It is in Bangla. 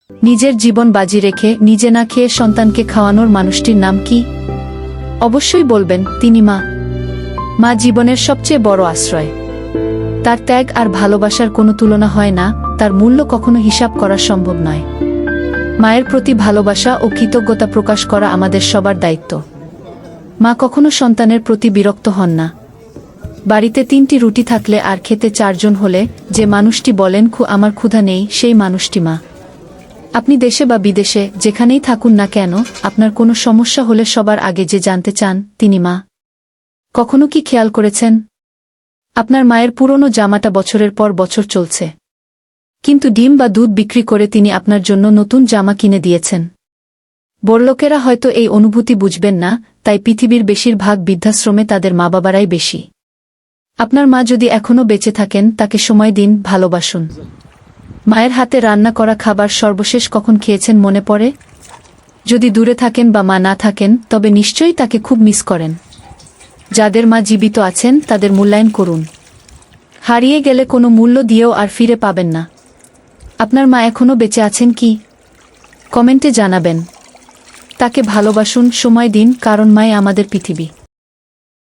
নিজের জীবন বাজি রেখে নিজে না খেয়ে সন্তানকে খাওয়ানোর মানুষটির নাম কি? অবশ্যই বলবেন, তিনি মা। মা জীবনের সবচেয়ে বড় আশ্রয়। তার ত্যাগ আর ভালোবাসার কোনো তুলনা হয় না, তার মূল্য কখনো হিসাব করা সম্ভব নয়। মায়ের প্রতি ভালোবাসা ও কৃতজ্ঞতা প্রকাশ করা আমাদের সবার দায়িত্ব। মা কখনো সন্তানের প্রতি বিরক্ত হন না। বাড়িতে 3টি রুটি থাকলে আর খেতে 4 জন হলে যে মানুষটি বলেন আমার ক্ষুধা নেই, সেই মানুষটি মা। আপনি দেশে বা বিদেশে যেখানেই থাকুন না কেন, আপনার কোনো সমস্যা হলে সবার আগে যে জানতে চান, তিনি মা। কখনো কি খেয়াল করেছেন আপনার মায়ের পুরনো জামাটা বছরের পর বছর চলছে, কিন্তু ডিম বা দুধ বিক্রি করে তিনি আপনার জন্য নতুন জামা কিনে দিয়েছেন? বড়লোকেরা হয়তো এই অনুভূতি বুঝবেন না, তাই পৃথিবীর বেশিরভাগ বৃদ্ধাশ্রমে তাদের মা বাবারাই বেশি। আপনার মা যদি এখনো বেঁচে থাকেন, তাকে সময় দিন, ভালোবাসুন। মায়ের হাতে রান্না করা খাবার সর্বশেষ কখন খেয়েছেন মনে পড়ে? যদি দূরে থাকেন বা মা না থাকেন, তবে নিশ্চয়ই তাকে খুব মিস করেন। যাদের মা জীবিত আছেন তাদের মূল্যায়ন করুন। হারিয়ে গেলে কোনো মূল্য দিয়েও আর ফিরে পাবেন না। আপনার মা এখনো বেঁচে আছেন কি? কমেন্টে জানাবেন। তাকে ভালোবাসুন, সময় দিন, কারণ মাই আমাদের পৃথিবী।